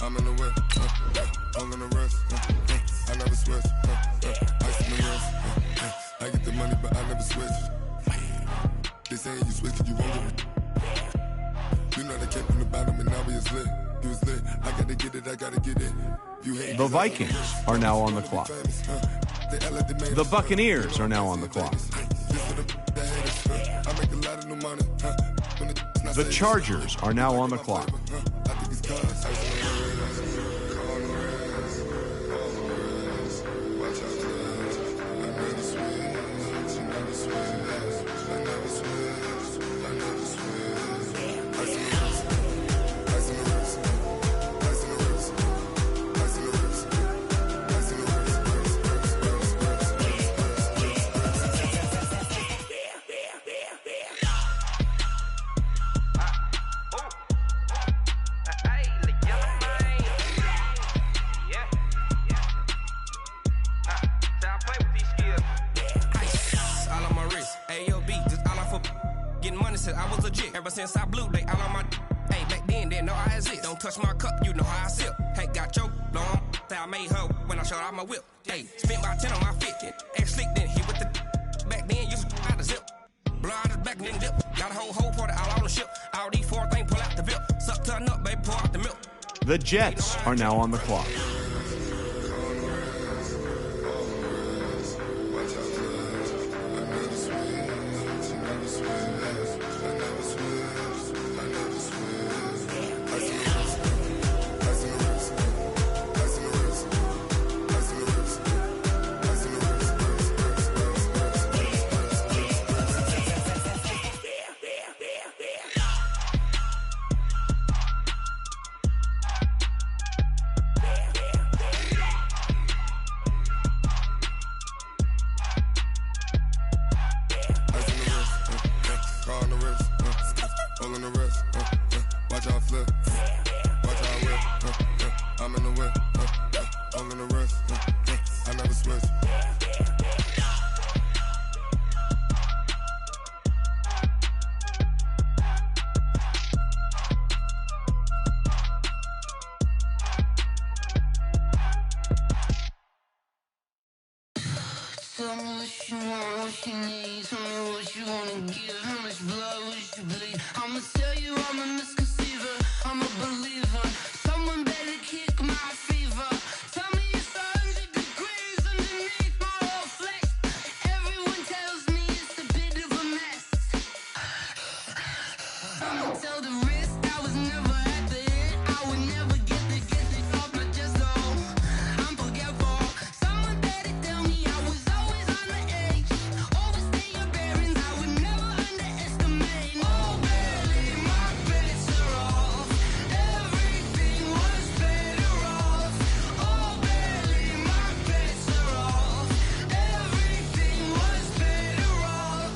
I'm in the whip, all in the rest, I never switch, ice in the wrist, I get the money but I never switch. They saying you switch 'cause you won't get it. You know they came from the bottom and now we is lit. You was lit, I gotta get it, I gotta get it. You hate The Vikings are now on the clock. The Buccaneers are now on the clock. The Chargers are now on the clock. Ever since I blew, they all on my. Hey, back then, didn't know I exist. Don't touch my cup, you know how I sip. Hey, got your long. I made her when I showed out my whip. Hey, spent about 10 on my fit. Ex-slick, then hit with the. Back then, used to out the zip. Blow out the back, then dip. Got a whole party all on the ship. All these four things pull out the bill. Suck, turn up, baby, pour out the milk. The Jets are now on the clock. Tell me what you want, what you need. Tell me what you wanna give. How much blood would you bleed? I'ma tell you I'm a misconceiver. I'm a believer. Someone better kick my fever. Tell me it's 100 degrees underneath my whole flesh. Everyone tells me it's a bit of a mess. I'ma tell the risk I was never at the end. I would never get this off my chest though. I'm forgetful. Someone better tell me I was always on the edge. Overstay your bearings, I would never underestimate. Oh baby, my bets are off. Everything was better off. Oh baby, my bets are off. Everything was better off.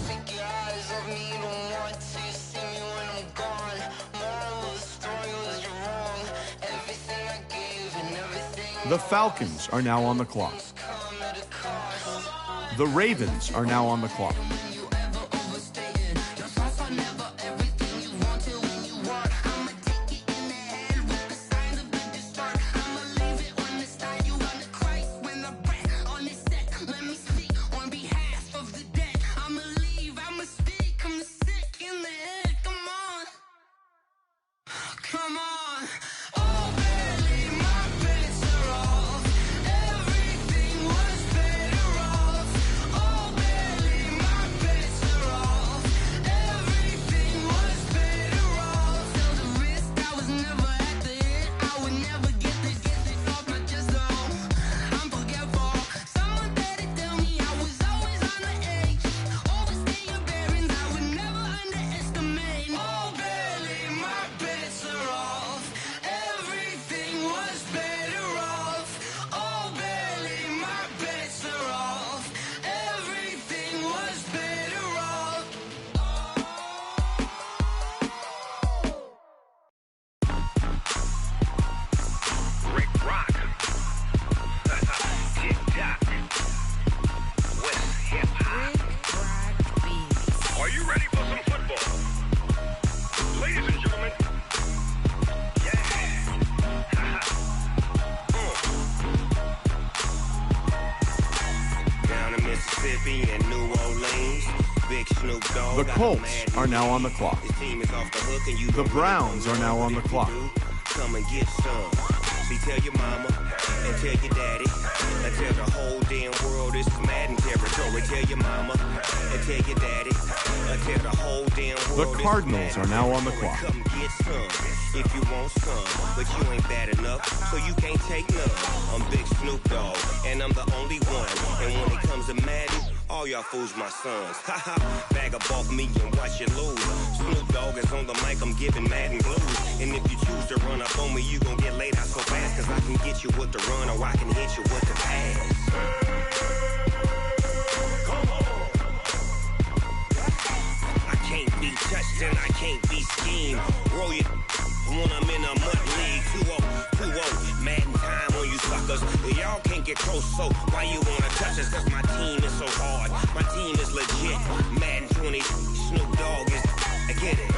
Take your eyes off me, don't want to see me when I'm gone. Moral of the story was you're wrong. Everything I gave and everything The Falcons are now on the clock. come at a cost. The Ravens are now on the clock. When you ever overstay it, your thoughts are never everything you wanted when you want. I'ma take it in the head with the signs of a distort. I'ma leave it on the side. You wanna Christ when the breath on this set. Let me speak on behalf of the dead. I'ma leave, I'ma speak. I'm the sick in the head. Come on, come on. Oh baby, my bets are off. Everything was better off. Oh baby, my bets Mississippi and New Orleans. Big Snoop Dogg. The Colts are now on the clock. His team is off the hook and you The don't Browns really are now know on the what clock. you do. Come and get some. See, tell your mama and tell your daddy and tell the whole damn world this is Madden territory. Tell your mama and tell your daddy and tell the whole damn world The Cardinals are now on the clock. Come get some if you want some, but you ain't bad enough, so you can't take none. I'm Big Snoop Dogg, and I'm the only one. And when it comes to Madden, all y'all fools my sons. Haha, bag up off me and watch you lose. Snoop Dogg is on the mic, I'm giving Madden blues. And if you choose to run up on me, you gon' get laid out so fast, cause I can get you with the run or I can hit you with the pass. I can't be touched and I can't be schemed. Roll it when I'm in a mud league. 2-0, Madden time on you suckers. Y'all can't get close, so why you wanna touch us? Cause my team is so hard, my team is legit. Madden20, Snoop Dogg is, I get it.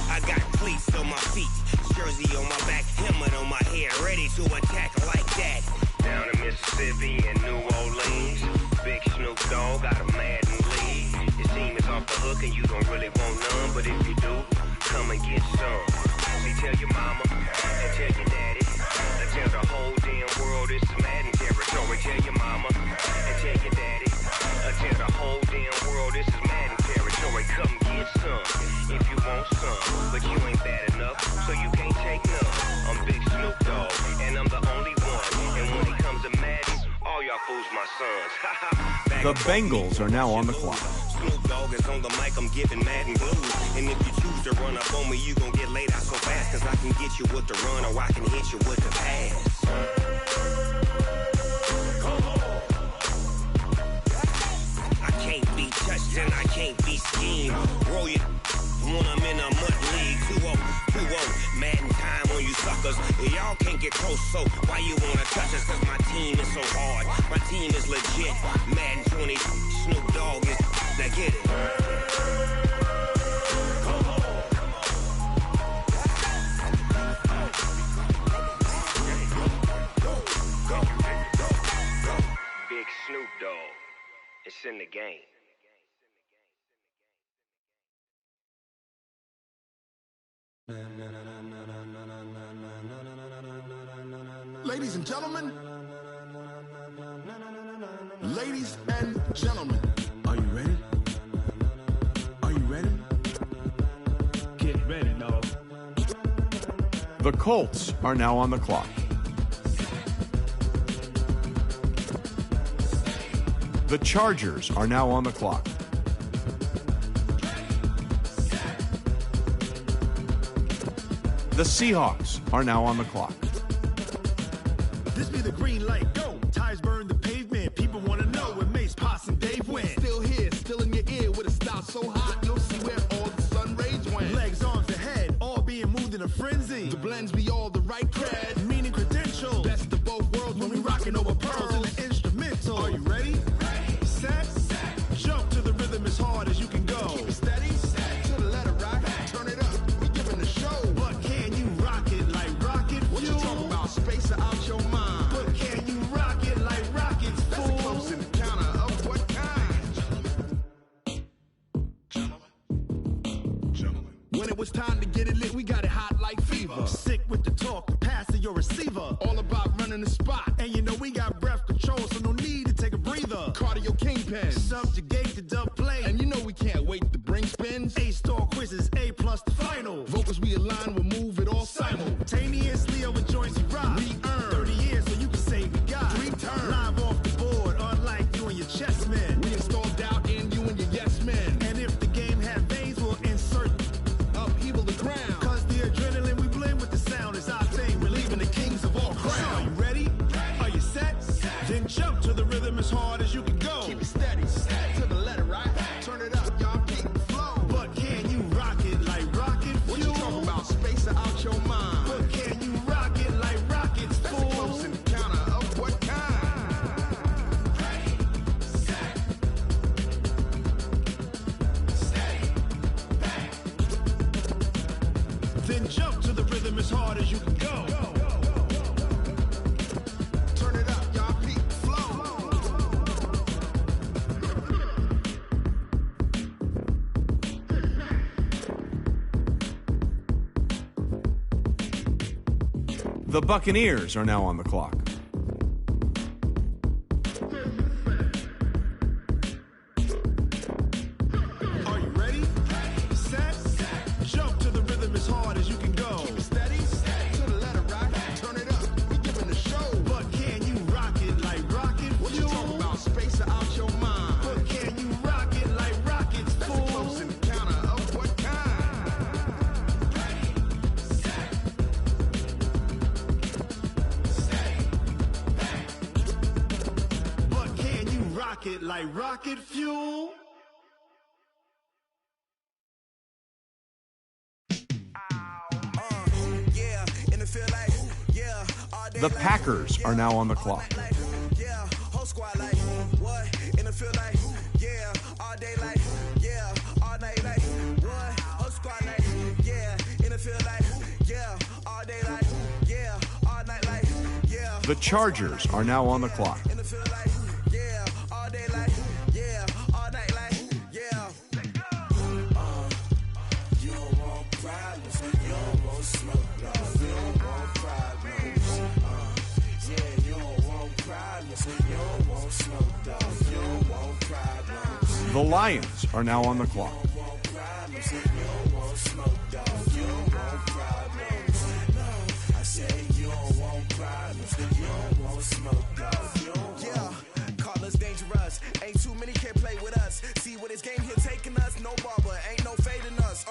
I got cleats on my feet, jersey on my back, helmet on my head, ready to attack like that. Down in Mississippi and New Orleans, Big Snoop Dogg got a Madden league. Your team is off the hook and you don't really want none, but if you do, come and get some. See, tell your mama and tell your daddy and tell the whole damn world this is Madden territory. Tell your mama and tell your daddy and tell the whole damn world this is Madden territory. Come get some if you want some, but you ain't bad enough, so you can't take none. I'm Big Snoop Dogg, and I'm the only one. And when it comes to Madden, all y'all fools my sons. The Bengals are now on the clock. Snoop Dogg is on the mic, I'm giving Madden blues. And if you choose to run up on me, you gon' get laid out so fast, cause I can get you with the run or I can hit you with the pass. I can't be touched and I can't be schemed. Roll it when I'm in a mud league. 2-0, Madden time on you suckers. Y'all can't get close, so why you wanna touch us? Cause my team is so hard, my team is legit. Madden20, Snoop Dogg is, now get it. Big Snoop Dogg, it's in the game. Ladies and gentlemen, ladies and gentlemen, are you ready? Are you ready? Get ready, dog. The Colts are now on the clock. The Chargers are now on the clock. The Seahawks are now on the clock. This be the green light, go. Tires burn the pavement. People want to know where Mace, Poss, and Dave went. Still here, still in your ear with a style so hot, you'll see where all the sun rays went. Legs, arms, and head, all being moved in a frenzy. The blends be all the right cred. Meaning credentials. Best of both worlds when we rockin' over pearls. in the instrumental. Are you ready? Set. Jump to the rhythm as hard as you can go. Keep it steady, to the letter right. Turn it up, we giving the show. But can you rock it like rocket What fuel? you talking about? Space out your mind. But can you rock it like rockets, That's a close fool? encounter of what kind? Gentlemen. When it was time to get it lit, we got it hot like fever. Sick with the talk, the pass to your receiver. All about running the spot. And you know we got breath control, so no need to take a breather. Cardio kingpin. Subjugate the dub play. And you know we can't wait to bring spins. A-star quizzes, A+ the final. Vocals we align, we'll move it all Simultaneously over joints we rock. We earn 30 years so you can say we got 3 turns. Live off the board, unlike you and your chess men. We install doubt in you and your yes men. And if the game had veins, we'll insert Upheaval the ground. Cause the adrenaline we blend with the sound is our thing. We're leaving the kings of all crowns. So are you ready? Are you set? Then jump to the rhythm as hard as you can go. Keep it steady, to the letter right. Turn it up, y'all keep the flow. But can you rock it like rocket fuel? What you talking about? Space out your mind. But can you rock it like rockets, That's a fool? close encounter of what kind? Then jump to the rhythm as hard as you can go. To The Buccaneers are now on the clock. Are you ready? Set. Jump to the rhythm as hard as you can go. Keep it steady. To the letter right. Turn it up. We giving the show. But can you rock it like rocket fuel? What you talking about? Space out your mind. But can you rock it like rockets, fool? That's a close encounter of what kind? But can you rock it like rocket fuel? Yeah, and it feel like, yeah, all day The like, Packers are now on the all clock. night like, yeah, whole squad like, what? And it feel like, yeah, all day like, yeah, all night like, what? Whole squad like, yeah, and it feel like, yeah, all day like, yeah, all night like, yeah. The Chargers are now on the clock. And it feel like, yeah, all day like, yeah, all night like, yeah. You don't want problems, you don't want smoke, dog. You don't want problems. Yeah, you don't want problems, you don't want smoke, dog. You don't want problems. The Lions are now on the clock. You don't want problems, you don't want smoke, dog. You don't want problems. No, I say you don't want problems, you don't want smoke, dog. You don't want. Call us dangerous. Ain't too many can play with us. See what this game here taking us. No barber, ain't no fading us.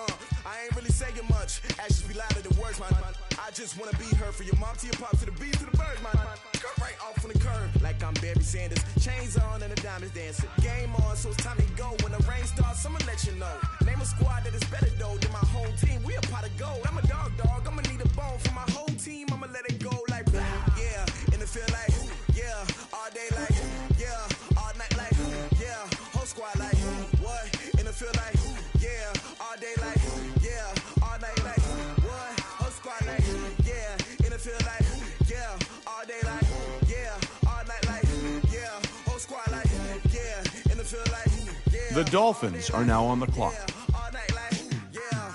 I ain't really saying much. Actions be louder than words, man. I just wanna be heard from your mom to your pop to the beat to the birds, man. Cut right off on the curb like I'm Barry Sanders. Chains on and the diamonds dancing. Game on, so it's time to go. When the rain starts, I'ma let you know. Name a squad that is better though than my home team. We a pot of gold. I'm a dog. I'ma need a bone for my whole team. I'ma let it go like blah. Yeah, and it feel like yeah, all day like yeah, all night like yeah, whole squad like what? And it feel like yeah, all day like yeah, all night like what? Whole squad like yeah, and it feel like yeah, all day like yeah, all night like yeah, whole squad like yeah, and it feel like yeah. The Dolphins are now on the clock. All night like yeah.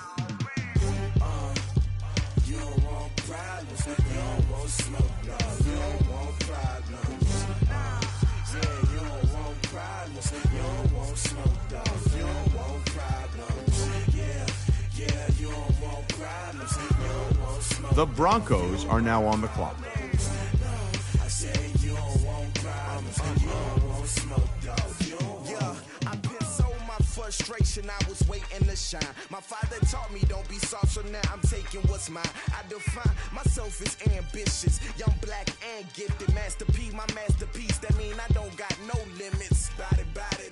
You don't want problems, you don't want smoke, dog. You don't want problems. Yeah, you don't want problems, you don't want smoke, dog. You don't want problems. Yeah, you don't want problems, you don't want smoke. The Broncos are now on the clock. I say you don't want problems, you don't want smoke, dog. You don't want. Yeah, I've been so my frustration, I was waiting to shine. My father taught me don't be soft, so now I'm taking what's mine. I define myself as ambitious, young, black, and gifted. Master P, my masterpiece. That mean I don't got no limits. Bout it,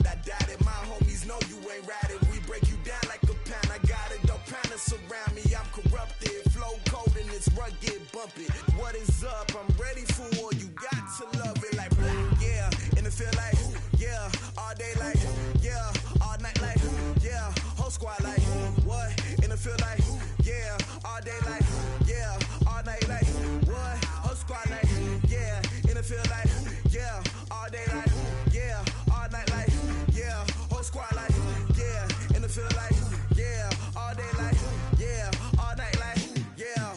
I doubt it. My homies know you ain't ratted. We break you down like a pound. I got it, don't pound to surround me. I'm corrupted, flow cold and it's rugged, bumpy. What is up? I'm ready for war. You got to love it like blah. Yeah, and it feel like yeah, all day like yeah, all night like yeah, whole squad like what? And it feel like yeah, all day like yeah, all night like what? Whole squad like yeah, and it feel like yeah, all day like yeah, all night like yeah, whole squad like yeah, and it feel like yeah, all day like yeah, all night like yeah.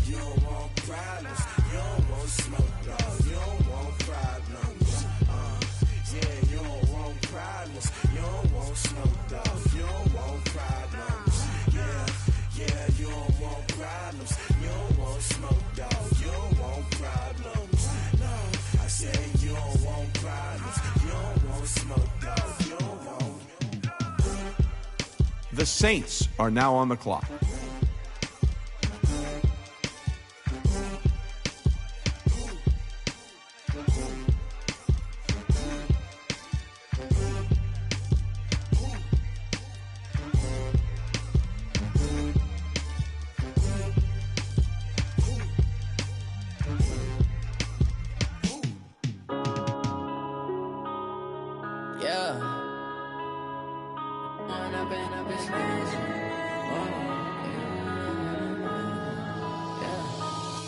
You don't want problems, you don't want smoke, dog. You don't want problems. Yeah, you don't want problems, you don't want smoke, dog. You don't want problems. Yeah, you don't want problems, you don't want smoke, dog. You don't want problems. No, I say you don't want problems, you don't want smoke, dog. You don't want. The Saints are now on the clock.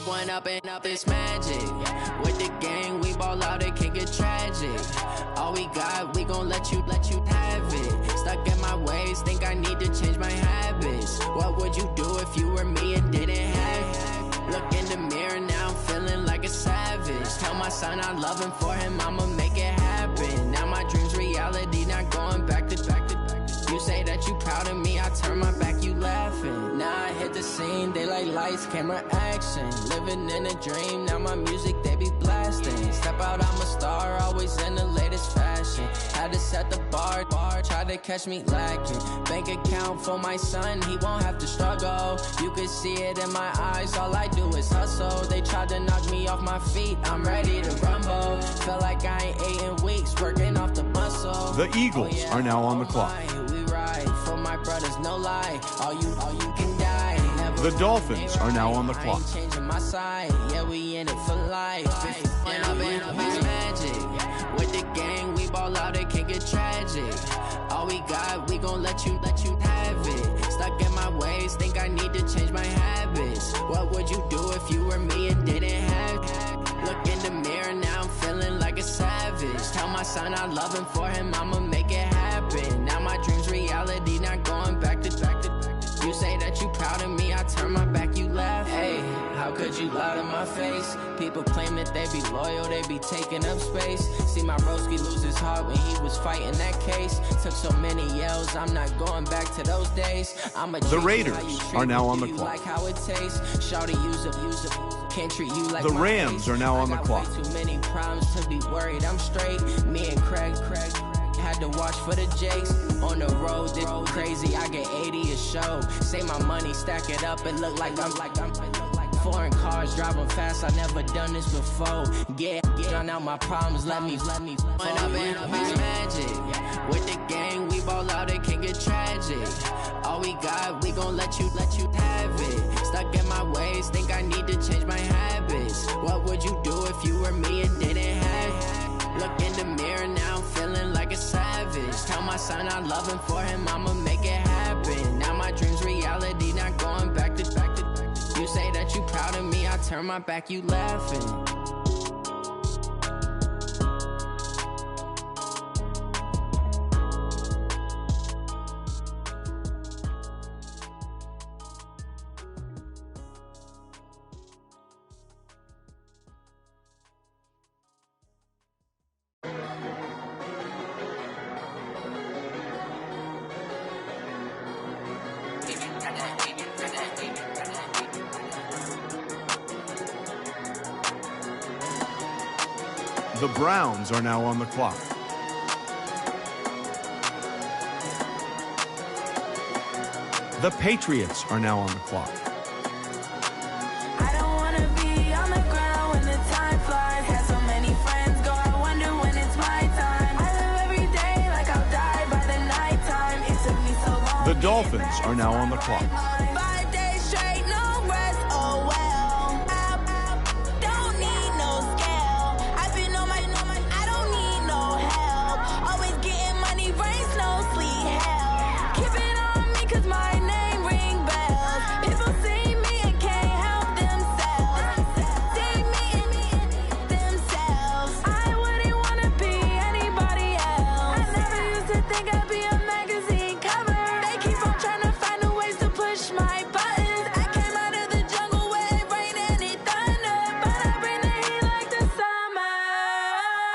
One up and up, it's magic. With the gang, we ball out, it can get tragic. All we got, we gon' let you have it. Stuck in my ways, think I need to change my habits. What would you do if you were me and didn't have loving for him, I'ma make it happen. Now my dreams reality, not going back to back to back. You say that you proud of me, I turn my back, you laughing. Now I hit the scene, they like lights, camera, action. Living in a dream, now my music, they be blasting. Step out, I'm a star, always in the latest fashion. Had to set the bar, try to catch me lacking. Bank account for my son, he won't have to struggle. You can see it in my eyes, all I do is hustle. They tried to knock me off my feet, I'm ready to rumble. Felt like I ain't ate in weeks, working off the muscle. The Eagles are now on the clock. We ride for my brothers, no lie. All you can die. Never The Dolphins are now on the I clock. ain't changing my side. Yeah, we in it for life. And I've been magic. With the gang, we ball out, it can get tragic. All we got, we gon' let you have it. Stuck in my ways, think I need to change my habits. What would you do if you were me and didn't have it? Look in the mirror, now I'm feeling like a savage. Tell my son I love him, for him I'ma make it happen. Now my dreams reality, not going back to back to back. You say that you proud of me, I turn my back, you laugh. Hey, how could you lie to my face? People claim that they be loyal, they be taking up space. See my broski lose his heart when he was fighting that case. Took so many yells, I'm not going back to those days. The Raiders are now on the clock. Like how it tastes. Shawty, use it. Can't treat you like The my Rams face. are now on the I got clock. way too many problems to be worried, I'm straight. Me and Craig had to watch for the Jakes. On the road, this crazy, I get 80 a show. Say my money, stack it up, it look like I'm foreign cars, driving fast, I never done this before. Get drown out my problems, let me When I've been magic. With the gang, we ball out, it can get tragic. All we got, we gon' let you have it. Stuck in my ways, think I need to change my habits. What would you do if you were me and didn't have it? Look in the mirror, now I'm feeling like a savage. Tell my son I love him, for him I'ma make it happen. Now my dreams reality, not going back to back to back. You say that you proud of me, I turn my back, you laughing. The Browns are now on the clock. The Patriots are now on the clock. I don't wanna be on the ground when the time flies. Had so many friends go, I wonder when it's my time. I live every day like I'll die by the nighttime. It took me so long. The Dolphins are now on the clock. 5 days straight, no rest, oh well. I don't need no scale. I've been on my, I don't need no help. Always getting money, rains, no sleep, hell. Keep it on me, cause my name ring bells. People see me and can't help themselves. See me and themselves. I wouldn't wanna be anybody else. I never used to think I'd be a magazine cover. They keep on trying to find a ways to push my buttons. I came out of the jungle where it rained and it thunder, but I bring the heat like the summer.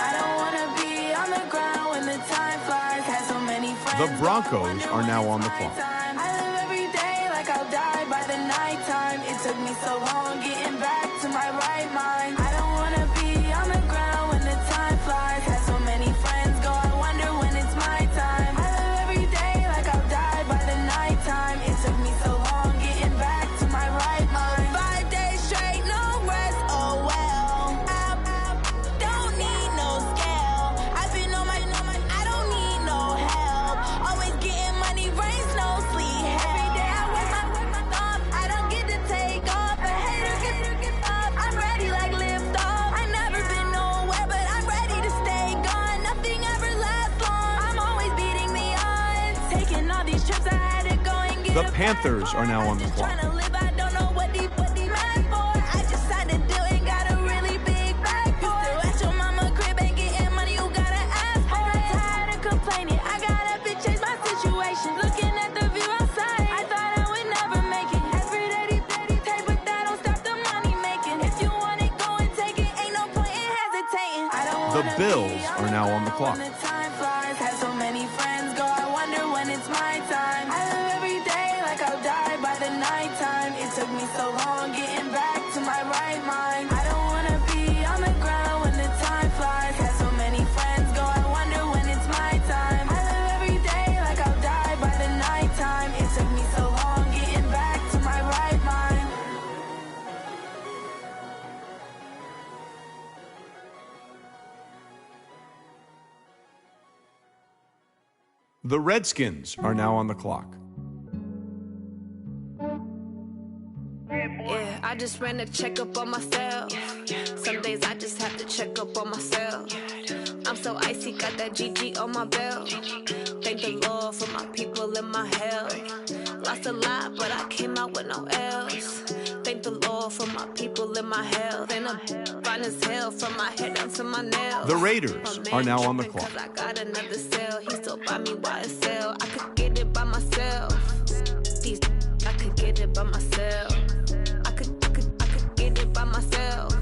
I don't wanna be on the ground when the time flies. Had so many friends. The Broncos are now on the clock. I live every day like I'll die by the nighttime. It took me so long getting back to my right mind. I don't wanna be on the ground when the time flies. Had so many friends go, I wonder when it's my time. I live every day like I'll die by the nighttime. It took me so long getting back to my right mind. 5 days straight, no rest, oh well. I don't need no scale. I've been on my, I don't need no help. Always getting money, rains, no sleep. Every day I work my thumb. I don't get to take off. A hater get up. I'm ready like lift off. I never been nowhere, but I'm ready to stay gone. Nothing ever lasts long. I'm always beating the odds. Taking all these trips, I had to go and get The a Panthers are now on the just clock. tryna live, I don't know what these mad for. I just signed a deal and got a really big bag for it. Still at your mama crib, ain't getting money, you gotta ask for it. I got tired of complaining, I got up and changed my situation. Looking at the view outside, I thought I would never make it. Every day, take, but that don't stop the money making. If you want it, go and take it, ain't no point in hesitating. I The Bills are now on the clock. Had so many friends go, I wonder when it's my time. I live every day like I'll die by the nighttime. It took me so long getting back to my right mind. I don't wanna be on the ground when the time flies. Had so many friends go, I wonder when it's my time. I live every day like I'll die by the nighttime. It took me so long getting back to my right mind. The Redskins are now on the clock. Yeah, I just ran a checkup on myself. Some days I just have to check up on myself. I'm so icy, got that GG on my belt. Thank the Lord for my people and my health. Lost a lot, but I came out with no L's. Thank the Lord for my people and my health. And I'm fine as hell from my head down to my nails. The Raiders are now on the clock. I got another cell, he still buy me YSL. I could get it by myself. These I could get it by myself. I could get it by myself.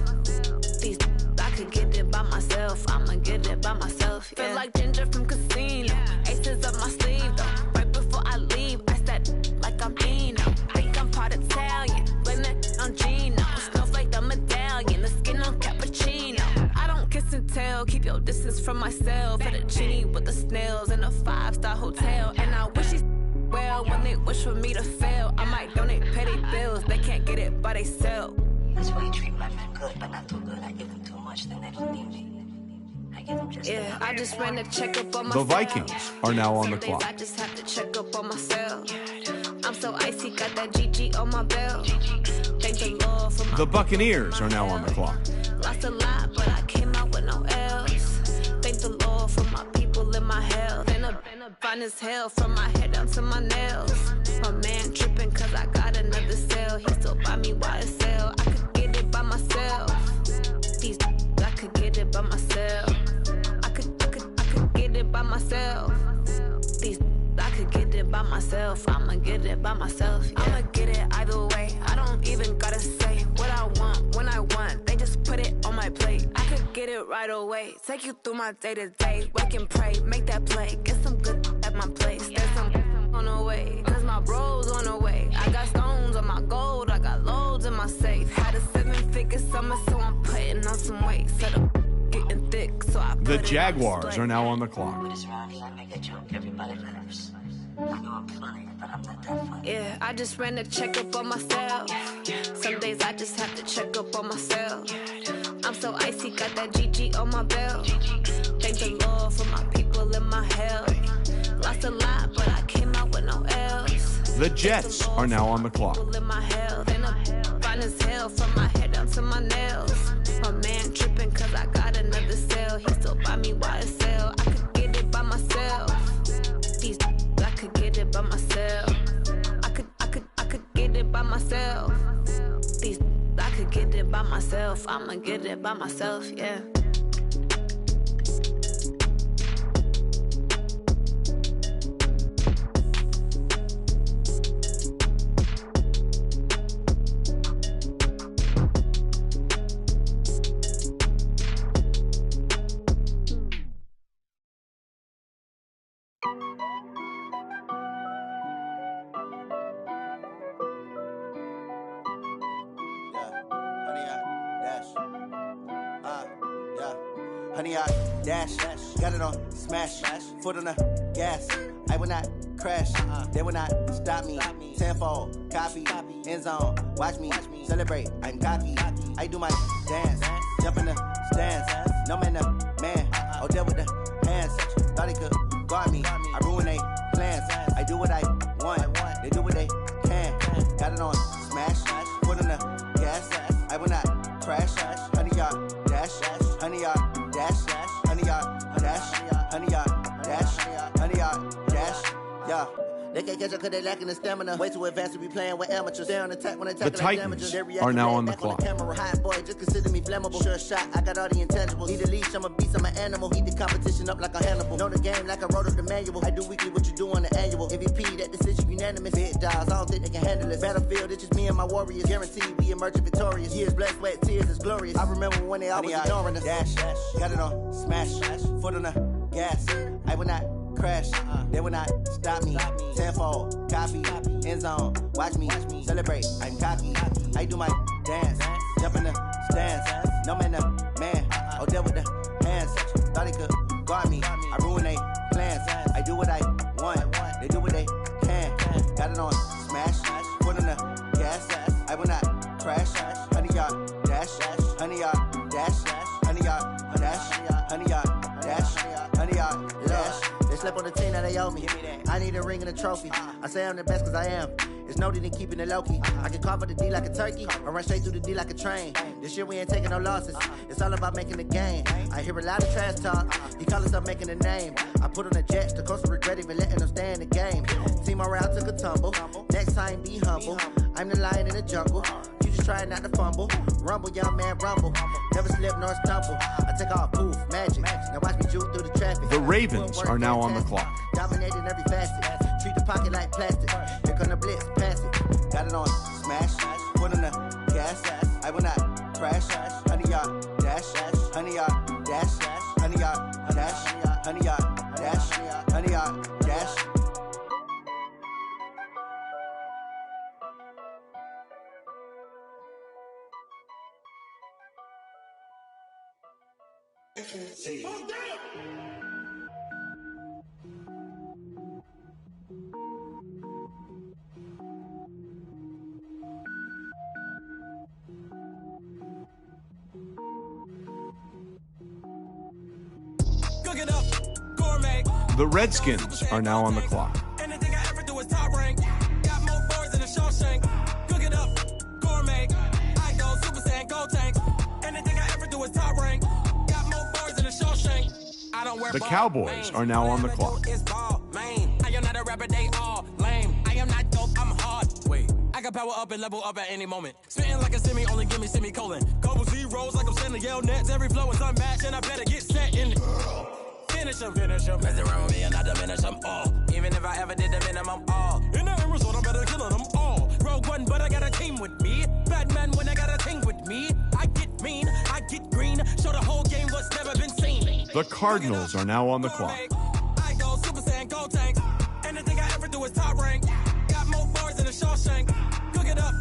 These I could get it by myself. I'ma get it by myself. Yeah. Feel like Ginger from Casino. Aces up my sleeve though. Right before I leave, I said like I'm Dino. Think I'm part Italian. Blame that on Gino. Snowflake the medallion. The skin on cappuccino. I don't kiss and tell. Keep your distance from myself. Fettuccine with the snails in a 5-star hotel. And I wish he's well when they wish for me to fail. I might donate petty bills. They can't get it by themselves. That's why you treat my men good, but not too good. I give them too much, then they don't need me. I give them just yeah, I just ran a checkup on myself. The Vikings are now on the Some days clock. I just have to check up on myself. I'm so icy, got that GG on my belt. Thank the Lord for my The Buccaneers are now on the clock. lost a lot, but I came out with no L's. Thank the Lord for my people and my health. And I'm fine as hell from my head down to my nails. My man tripping cause I got another cell. He still buy me YSL. I could get it by myself. These I could get it by myself. I could get it by myself. These I could get it by myself. I'ma get it by myself. Yeah. I'ma get it either way. I don't even gotta say what I want when I want. They just put it on my plate. I could get it right away. Take you through my day to day. Wake and pray, make that play. Get some good at my place. There's some on the way. Cause my bro's on the way. I got stones on my gold. I got loads in my safe. Had a 7-figure summer, so I'm putting on some weight. Set up getting thick, so I put The it on Jaguars display. are now on the clock. But it's around here, I make a joke, everybody laughs. I know I'm funny, but I'm not that funny. Yeah, I just ran a checkup on myself. Some days I just have to check up on myself. I'm so icy, got that GG on my belt. Thank the Lord for my people and my health. Lost a lot, but I came out with no L's. The Jets are now on the clock. People in my health. And I'm fine as hell from my head down to my nails. My man tripping cause I got another cell. He still buy me YSL. I could get it by myself. These I could get it by myself. I could get it by myself. These I could get it by myself. I'ma get it by myself, yeah. Honey, I dash, got it on smash, foot on the gas. I will not crash, they will not stop me. Tenfold, copy, end zone, watch me celebrate. I'm cocky, I do my dance, jump in the stands. No man, the man, oh, deal with the hands. Thought he could guard me, I ruin they plans. I do what I want, they do what they can. Got it on smash, foot on the gas. I will not crash, honey, y'all dash, honey, y'all dash, honey, y'all dash, honey, y'all dash, honey, y'all dash. Yeah, they can't catch up cause they lacking the stamina. Way too advanced to be playing with amateurs. Stay on attack when they The Titans are now on the clock. Hot boy, just consider me flammable. Sure shot, I got all the intangibles. Need a leash, I'm a beast, I'm an animal. Heat the competition up like a Hannibal. Know the game like I wrote up the manual. I do weekly what you do on the annual. MVP, that decision unanimous. Big dogs, I don't think they can handle it. Battlefield, it's just me and my warriors. Guaranteed we emerging victorious. Years, blood, sweat, tears, is glorious. I remember when they always ignoring us. Dash, got it on, smash, foot on the gas. I will not crash, they will not stop me. Tenfold, copy, end zone, watch me celebrate. I'm cocky, I do my dance, jump in the stands. No man, man, oh, deal with the hands. Thought he could guard me, I ruin they plans. I do what I want, they do what they can. Got it on, smash, foot on the gas. I will not crash, 100-yard dash, 100-yard dash, 100-yard dash, 100-yard dash, 100-yard dash. They slept on the team, now they owe me. I need a ring and a trophy. I say I'm the best cause I am. It's no need in keeping it low-key. I can carve up the D like a turkey, or run straight through the D like a train. This year we ain't taking no losses. It's all about making the game. I hear a lot of trash talk. You call us up making a name. I put on the Jets, the coach will regret even letting them stay in the game. Team morale took a tumble. Next time be humble. I'm the lion in the jungle. You just trying not to fumble. Rumble, young man, rumble. Never slip nor stumble. I take off, poof, magic. Now watch me juke through the traffic. The Ravens are now on the clock. Dominating every facet. Treat the pocket like plastic. Here come the blitz, pass it. Got it on, smash. Foot on the gas. I will not crash. 100-yard dash. 100-yard dash. 100-yard dash. 100-yard dash. 100-yard dash. Cook it up, gourmet. The Redskins are now on the clock. Anything I ever do is top rank. Got more boys than a Shawshank. Cook it up, gourmet. I go Super Saiyan, go tank. Anything I ever do is top rank. Got more boys than a Shawshank. I don't wear The Cowboys are now on the clock. I am not a rapper, they all lame. I am not dope, I'm hard. Wait, I can power up and level up at any moment. Spitting like a semi, only give me semicolon. Couple zeros like I'm sending yell nets. Every flow is unmatched and I better get set in. Finish them. Mess around with me and I diminish them all. Even if I ever did the minimum, all. In the end result, I'm better killing them all. Rogue One, but I got a team with me. Batman when I got a team with me. I get mean, I get green. Show the whole game what's never been seen. The Cardinals are now on the clock. I go Super Saiyan, go tank. Anything I ever do is top rank. Got more bars than a Shawshank. Cook it up,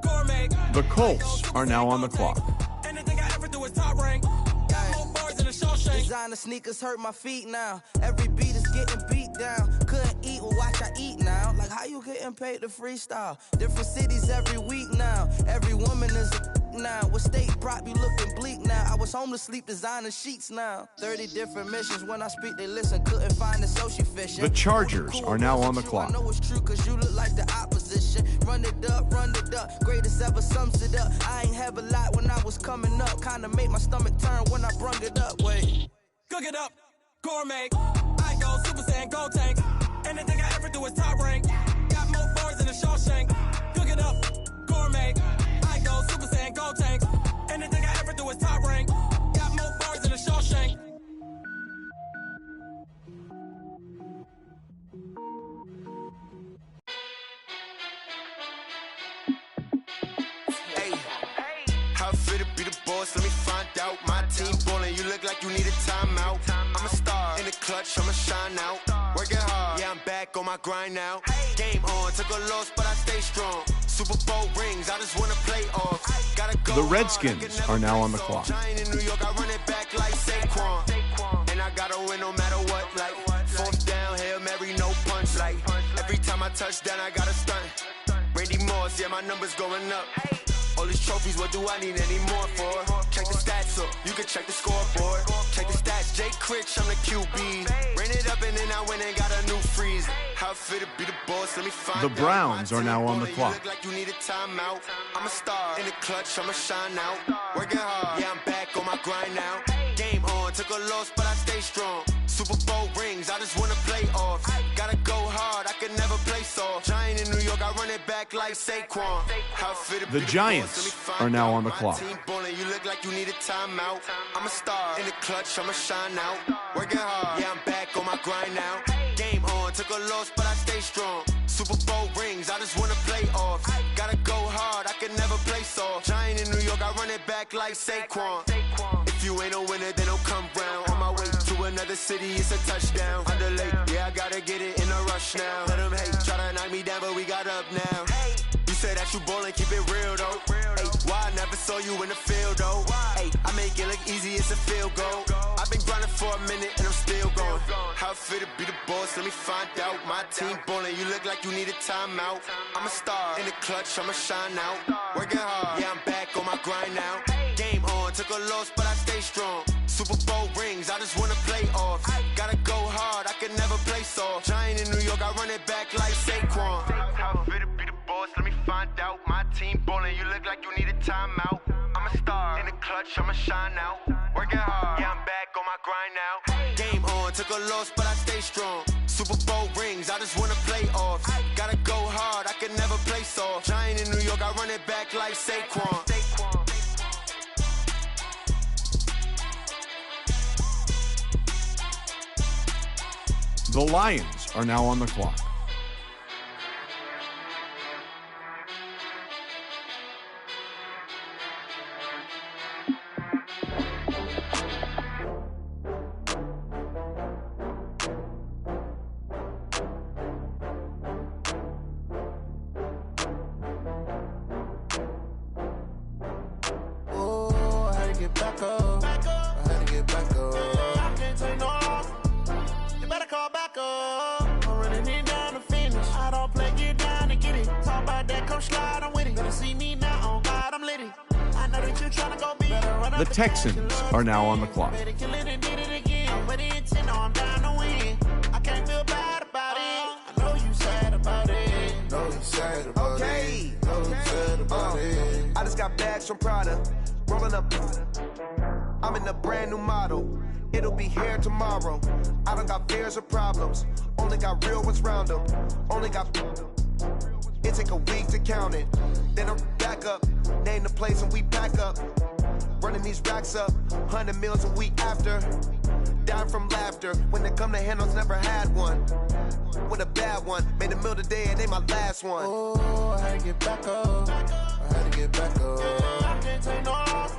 gourmet. The Colts are now on the clock. Anything I ever do is top rank. Got more bars than a Shawshank. Designer sneakers hurt my feet now. Every beat is getting beat down. Couldn't eat, well watch I eat now. Like how you getting paid to freestyle? Different cities every week now. Every woman is a now. With state prop, you looking bleak now. I was home to sleep, designer sheets now. 30 different missions. When I speak, they listen. Couldn't find the social fishing. The Chargers are now on the clock. I know it's true, cause you look like the opposition. Run it up, greatest ever sums it up. I ain't have a lot when I was coming up. Kinda made my stomach turn when I brung it up. Wait. Cook it up, gourmet. I go Super Saiyan, go tank. Anything I ever do is top rank. Got more bars than a Shawshank. Cook it up, gourmet. I go Super Saiyan, go tank. Anything I ever do is top rank. Got more bars than a Shawshank. Hey, how fit to be the boss? Let me find out. My team ballin', you look like you need a timeout. I'm a star in the clutch, I'ma shine out. Working hard, yeah, I'm back on my grind now. Game on, took a loss, but I stay strong. Super Bowl rings, I just wanna play off. Gotta go The Redskins are now on the clock. Giant in New York, I run it back like Saquon. And I gotta win no matter what, like fourth down, Hail Mary, no punch. Like every time I touch down, I gotta stunt. Randy Moss, yeah, my numbers going up. All these trophies, what do I need any more for? Check the stats up, you can check the scoreboard. Check the stats, Jay Critch, I'm the QB. Ran it up and then I went and got a new freeze. How it fit to be the boss, let me find The out. Browns are now on the You clock. look like you need a timeout. I'm a star in the clutch, I'ma shine out. Working hard, yeah, I'm back on my grind now. Game on, took a loss, but I stay strong. Super Bowl rings, I just wanna play off. Gotta go hard, I can never play soft. Giant in New York, I run it back like Saquon. How it fit to The be Giants boss, let me find are now out. on the My clock. team ballin', you look like you need a timeout. I'm a star in the clutch, I'ma shine out. Working hard, yeah, I'm back on my grind now. Game on, took a loss, but I stay strong. Super Bowl rings, I just wanna play off. Gotta go hard, I can never play soft. Giant in New York, I run it back like Saquon. If you ain't a winner, then don't come round. On my way to another city, it's a touchdown. Underlay, yeah, I gotta get it in a rush now. Let them hate, try to knock me down, but we got up now. You say that you ballin', keep it real though. Hey, why I never saw you in the field though? Hey, I make it look easy, it's a field goal. I've been grinding for a minute and I'm still going. How it fit to be the boss, let me find out. My team ballin', you look like you need a timeout. I'm a star in the clutch, I'ma shine out. Working hard, yeah, I'm back on my grind now. Game on, took a loss, but I stay strong. Super Bowl rings, I just wanna play off. Gotta go hard, I can never play soft. Giant in New York, I run it back like Saquon. How it fit to be the boss, let me find out. My team ballin', you look like you need a timeout. I'm a star in the clutch, I'ma shine out. Working hard, yeah, I'm back on my grind now. Game on, took a loss, but I stay strong. Super Bowl rings, I just wanna play off. Gotta go hard, I can never play soft. Giant in New York, I run it back like Saquon. The Lions are now on the clock. Oh, I had to get back up. I had to get back up. I can't take no loss. You better call back up. I'm running it down to finish. I don't play, get down to get it. Talk about that, come slide, I'm with it. Better see me now, on God, I'm lit it. I know that you tryna go be. Better run up The Texans are now on the clock. Better kill it and did it again. With the intent, no, I'm down to win. I can't feel bad about it. I know you sad about it. Know you sad about it. Know you sad about it. I just got bags from Prada. Rolling up. I'm in a brand new model. It'll be here tomorrow. I don't got fears or problems. Only got real ones round them. Only got. It take a week to count it. Then I'm back up. Name the place and we pack up. Running these racks up. 100 meals a week after. Dying from laughter. When it come to handles, never had one. With a bad one. Made a meal today and they my last one. Oh, I had to get back up. I had to get back up. I can't take no loss.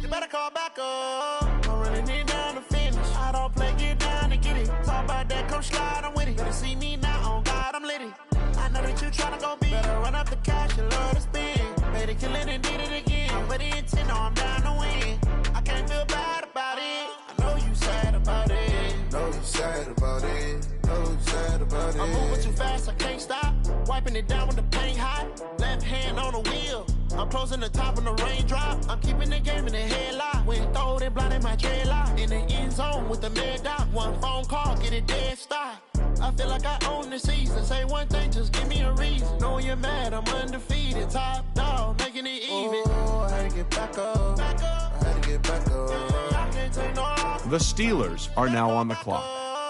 You better call back up. I'm running it down to finish. I don't play, get down to get it. Talk about that, come slide, I'm with it. Better see me now, on God, I'm lit it. I know that you tryna go be. Better run up the cash, you love to spend. Better kill it and did it again. With the intent, no, I'm down to win. I can't feel bad about it. I know you sad about it. Know you sad about it. Know you sad about it. I'm moving too fast, I can't stop. Wiping it down with the paint hot. Left hand on the wheel. I'm closing the top of the raindrop. I'm keeping the game in the headlock. When throwed and blinded my dreadlock. In the end zone with the mad dot. One phone call, get it dead stop. I feel like I own the season. Say one thing, just give me a reason. Knowing you're mad, I'm undefeated. Top dog, making it even. Oh, I had to get back up. I had to get back up. I can't take no loss. The Steelers are now on the clock.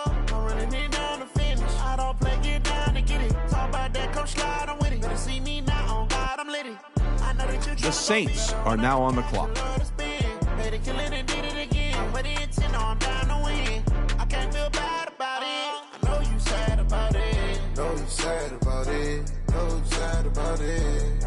I'm running it down to finish. I don't play, get down to get it. Talk about that, come slide, I'm with it. Better see me now, on God, I'm lit it. I know that you The Saints are now on the clock. Better kill it and did it again. With the intent, no, I'm down to win. I can't feel bad about it. I know you sad about it. Know you sad about it. Know you sad about it.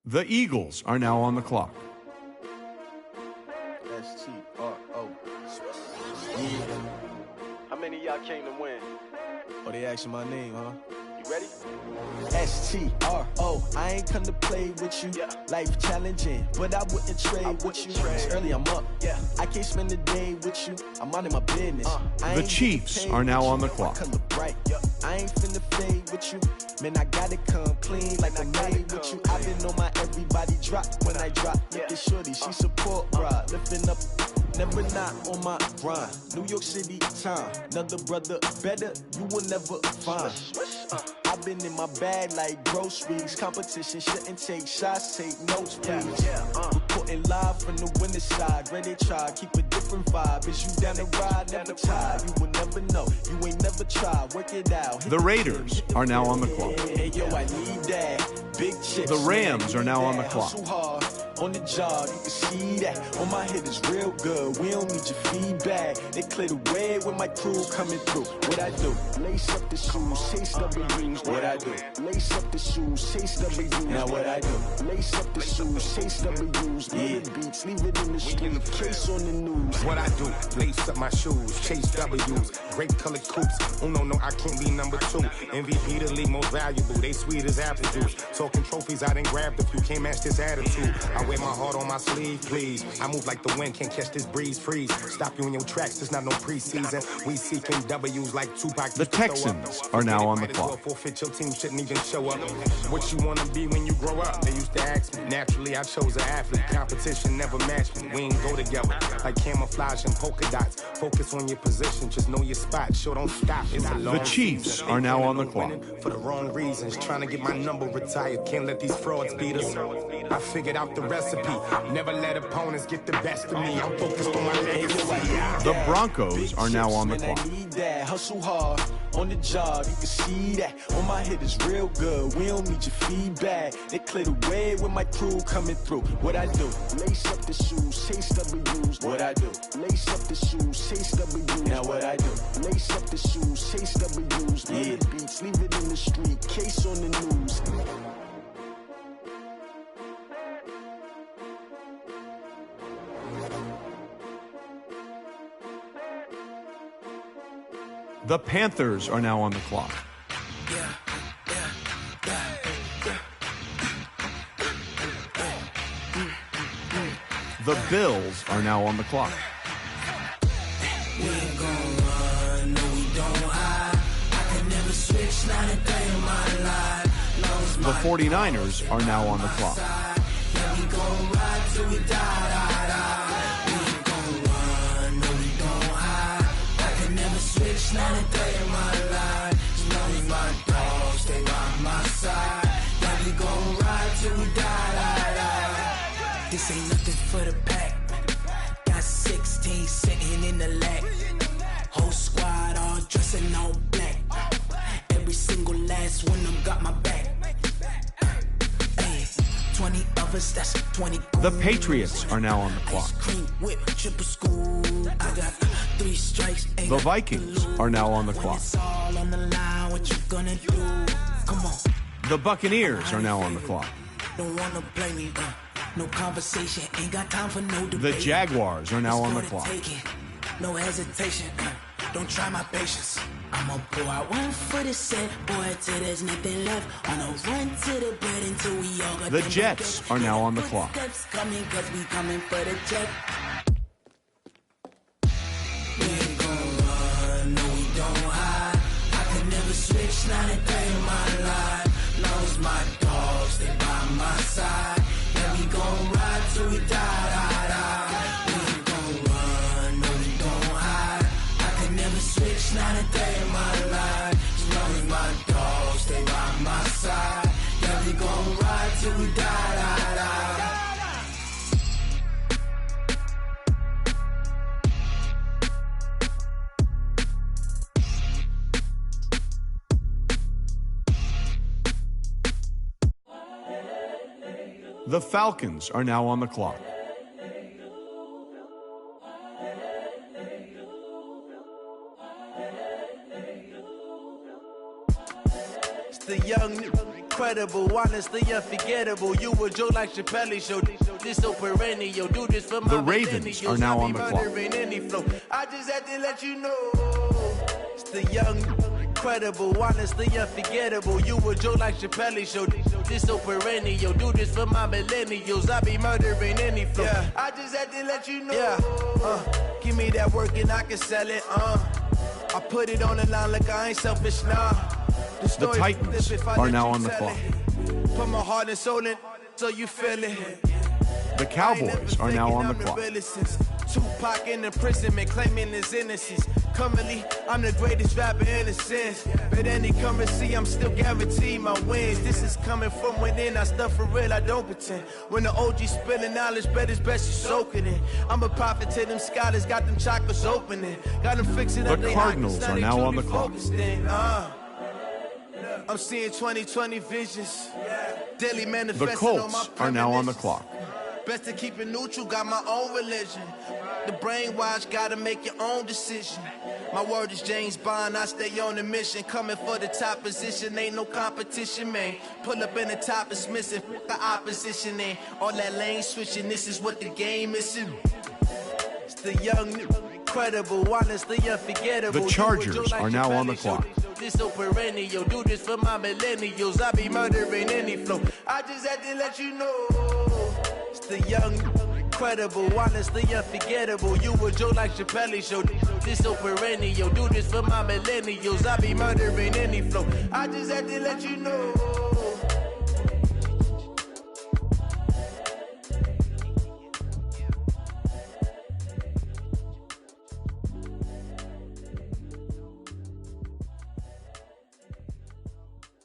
The Eagles are now on the clock. S-T-R-O. Yeah. How many of y'all came to win? Oh, they asking my name, huh? You ready? STRO, I ain't come to play with you. Life challenging, but I wouldn't trade with you. It's early, I'm up. I can't spend the day with you. I'm out of my business. The Chiefs are now on the clock. Bright. I ain't finna fade with you. Man, I gotta come clean like I made with you. I've been on my everybody drop when I drop. Look at shorty, she support, bruh. Lifting up, never not on my grind. New York City time, another brother better, you will never find. I've been in my bag like groceries. Competition shouldn't take shots, take notes, please. Reporting live from the winning side. Ready to try, keep a different vibe. Is you down the ride, never tired. You will never know, you ain't never tried. Work it out. The Raiders are now on the clock. Hey, yo, I need that. Big chips. The Rams are now on the clock. Hustle hard on the job, you can see that. On my head is real good. We don't need your feedback. They clear the way with my crew coming through. What I do? Lace up the shoes, chase W's. What I do? Lace up the shoes, chase W's. Now what I do? Lace up the shoes, chase W's. Leave the beats, leave it in the street. Case on the news. What I do? Lace up my shoes, chase W's. Great colored coops. Oh no, I can't be number 2. MVP the league most valuable. They sweet as apple juice. Talking trophies, I done grabbed a few. Can't match this attitude. I wear my heart on my sleeve, please. I move like the wind, can't catch this breeze. Freeze. Stop you in your tracks. There's not no preseason. We seeking W's like Tupac. The Texans are now on the clock. Forfeit, your team shouldn't even show up. What you wanna be when you grow up? They used to ask me. Naturally, I chose an athlete. Competition never matched me. We ain't go together like camouflage and polka dots. Focus on your position, just know your spot. Sure, don't stop. It's a long The Chiefs are now on the clock. For the wrong reasons, trying to get my number retired. Can't let these frauds beat us. I figured out the recipe. Never let opponents get the best of me. I'm focused on my legacy. The Broncos are now on the Man, clock. I need that. Hustle hard on the job, you can see that. On my head is real good. We don't need your feedback. They clear the way with my crew coming through. What I do? Lace up the shoes, chase W's. What I do? Lace up the shoes, chase W's. Now what I do? Lace up the shoes, chase W's. Leave the beats, leave it in the street. Case on the news. The Panthers are now on the clock. The Bills are now on the clock. We ain't gon' run, no we don't hide. I can never switch, not a day in my life. The 49ers are now on the clock. Yeah, we gon' ride till we die. We ain't gon' run, no we don't hide. I can never switch, not a day in my life. As long as my dogs stay by my side. Yeah, we gon' ride till we die. This ain't nothing for the pack. Got 16 sitting in the lag. Whole squad all dressing all black. Every single last one of them got my back. Hey, 20 of us, that's 20. The Patriots are now on the clock. Cream whip, triple school. I got 3 strikes. The Vikings are now on the clock. It's all on the line, what you gonna do? Come on. The Buccaneers are now on the clock. Don't wanna blame me, no conversation, ain't got time for no debate. The Jaguars are now on the clock. No hesitation, don't try my patience. I'ma pull out one foot of set, boy, till there's nothing left. On a run to the bed until we all got The Jets are now on the clock. Coming, cause we coming for the jet. We ain't gon' run, no we don't hide. I can never switch, not a day in my life. Long as my dogs stay by my side. Yeah, we gon' ride till we die. We ain't gon' run, no we don't hide. I can never switch, not a day in my life. As long as my dogs stay by my side. Yeah, we gon' ride till we die. The Falcons are now on the clock. It's the young, incredible, honestly unforgettable. You a joke like Chappelle show. This so perennial. Do this for my The Ravens are now on the clock. Any flow. I just had to let you know. It's the young, incredible, honestly unforgettable. You a joke like Chappelle Show. This so perennial. Do this for my millennials. I be murdering any flow. Yeah. I just had to let you know. Yeah. Give me that work and I can sell it. I put it on the line like I ain't selfish. Nah. The Titans are now on the clock. Put my heart and soul in, so you feel it. The Cowboys are now on the clock. Tupac in imprisonment, claiming his innocence. Currently, I'm the greatest rapper in a sense. But any currency, I'm still guaranteed my wins. This is coming from within. I stuff for real, I don't pretend. When the OG spilling knowledge, bet it's best you soak it in. I'm a prophet to them scholars, got them chakras opening. Got them fixing up. The Cardinals are now on the clock. I'm seeing 2020 visions. Daily manifesting. The Colts are now on the clock. Best to keep it neutral, got my own religion. The brainwash, gotta make your own decision. My word is James Bond, I stay on a mission. Coming for the top position, ain't no competition, man. Pull up in the top, it's missing, the opposition ain't. All that lane switching, this is what the game is. It's the young, incredible, honestly unforgettable. The Chargers are now on the clock. This so perennial, do this for my millennials. I be murdering any flow. I just had to let you know. It's the young, incredible, honestly unforgettable. You a joke like Chappelle Show. This so perennial, do this for my millennials. I be murdering any flow. I just had to let you know.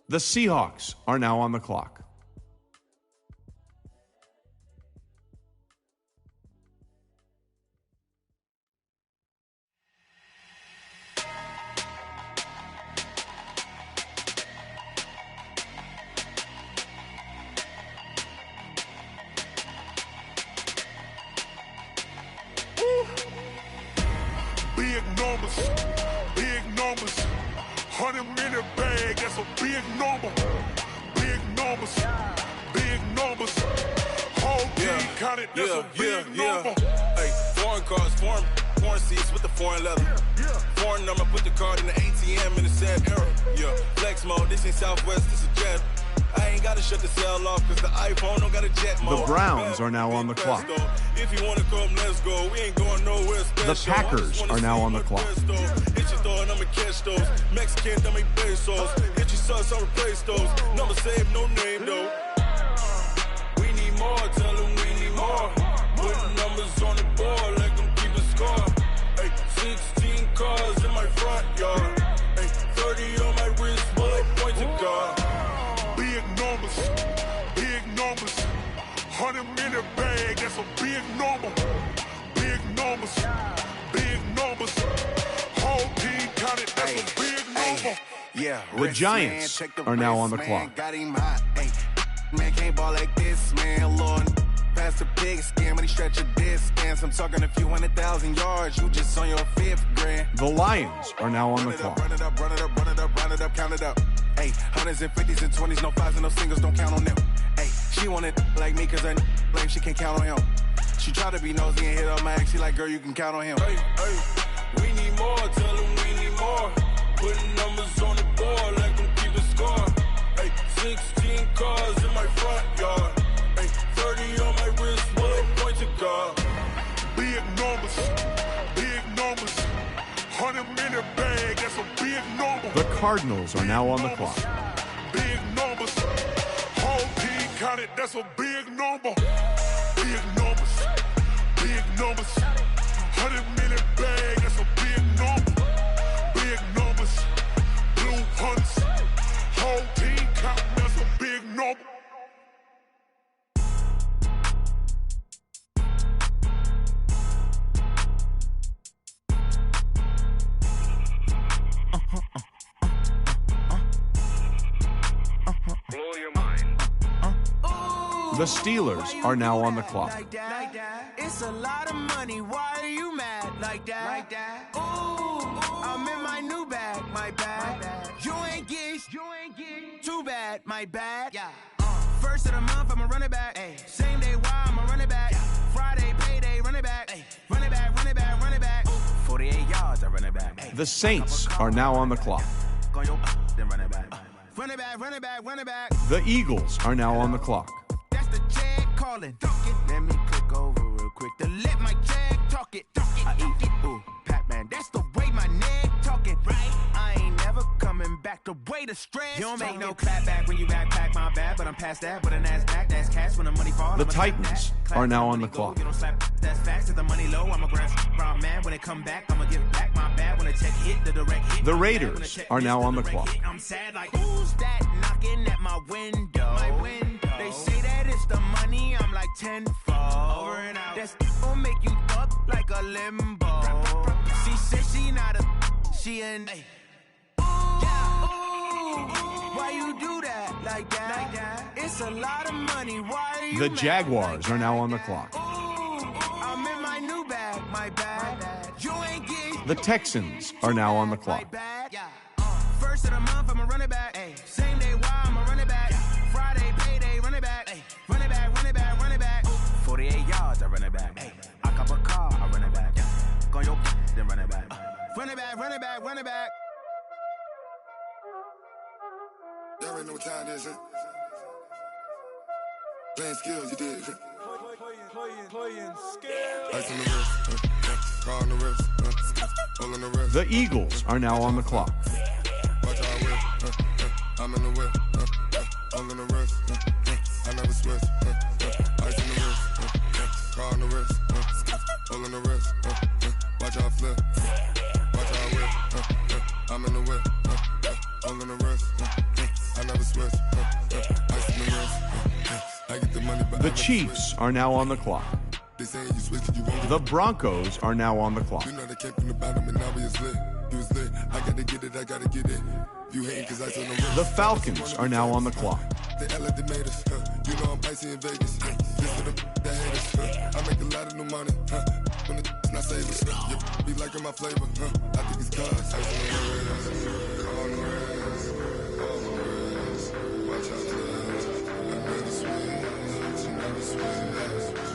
The Seahawks are now on the clock. Big numbers, big numbers. 100-minute bag, that's a big number. Big numbers, big numbers. Whole team counted, that's a big number. Hey, foreign cars, foreign seats with the foreign leather. Foreign number, put the card in the ATM in the sad era. Yeah, flex mode, this ain't Southwest, this is jet. I ain't gotta shut the cell off cause the iPhone don't got a jet mode. The Browns are now on the clock. If you wanna come, let's go. We ain't going nowhere special. The Packers are now on the clock. Hit your throw and I'ma catch those. Mexican, I make pesos. Hit your sauce, I'll replace those. Number saved, no name though. We need more, tell them we need more. Putting numbers on the board, let them keep a score. Hey, 16 cars in my front yard. Hey, 30 on my wrist, bullet point to God. Big numbers, big numbers. 100-minute bag, that's a big number. Big numbers, big numbers. Whole team counted, that's a big number. Yeah, The Giants are now on the clock. Got him hot, man can't ball like this, man. Lord, past the pig skin when he stretch a distance. I'm talking a few 100,000 yards. You just on your 5th grand. The Lions are now on the clock. Run it up, run it up, run it up, run it up, count it up. Hey, 100s and 50s and 20s, no 5s and no singles, don't count on them. Hey, she want it like me cause her blame, she can't count on him. She try to be nosy and hit up my ex, she like, girl, you can count on him. Hey, we need more, tell them we need more. Putting numbers on the board, let them keep a score. Hey, 16 cars in my front yard. Hey, 30 on my wrist, bullet point to God. Big numbers, big numbers. 100-minute bag, that's a big number. The Cardinals are now on the clock. Big numbers. Whole team counted, that's a big number. Big numbers, big numbers. 100-minute bag, that's a big number. Big numbers. Blue hunts. Whole team counting, that's a big number. The Steelers are now on the clock. It's a lot of money. Why are you mad like that? Ooh, I'm in my new bag, my bad. You ain't getting too bad, my bad. Yeah. First of the month, I'ma run it back. Same day, why I'ma run it back. Friday, payday, run it back. Run it back, run it back, run it back. 48 yards, I run it back. The Saints are now on the clock. on your then run it back. Run it back, run it back, run it back. The Eagles are now on the clock. That's the jag calling. Let me click over real quick to let my jag talk it. I eat it, ooh, Pac-Man. That's the way my neck talking. Right? I ain't never coming back the way the stress. You don't make no clap back when you backpack my bad, but I'm past that with a NASDAQ. That's cash when the money falls. The Titans are now on the clock. You don't slap, that's facts. If the money low, I'ma grab brown man. When it come back, I'ma give back my bad. When the check hit, the direct hit. The Raiders are now on the clock. I'm sad like, who's that knocking at my window? They say that it's the money, I'm like tenfold. Over and out. That's gon' make you up like a limbo. She said she not a, she an. Why you do that like that? It's a lot of money. Why are you The Jaguars are now on the clock. I'm in my new bag, my bag. You ain't getting The Texans are now on the clock. First of the month, I'ma run it back. Same day, why I'ma run it back. Friday, payday, run it back. Run it back, run it back, run it back. 48 yards, I run it back. I cop a car, I run it back. Go on your then run it back. Run it back, run it back, run it back. Y'all already know what time it is, huh? Playing skills, you did. Playing skills. Ice on the wrist, car on the wrist, all on the wrist. The Eagles are now on the clock. Watch how I whip, I'm in the whip, all on the wrist, I never switch. Ice on the wrist, car on the wrist, all on the wrist. Watch how I flip, watch how I whip, I'm in the whip, all on the wrist. I never switch. Ice in the wrist. I get the money, but The Chiefs are now on the clock. They saying you switch, you won't. The Broncos are now on the clock. You know they came from the bottom and now we is lit. You was lit. I gotta get it, I gotta get it. You hating cause I told them. The Falcons are now on the clock. They act like they made us. You know I'm icy in Vegas. This for the that hate us. I make a lot of new money. When it's not savers. You be liking my flavor. I think it's cause. Ice on the wrist. On the wrist. On the wrist. Watch out for this. I never switch. I never switch. I never switch.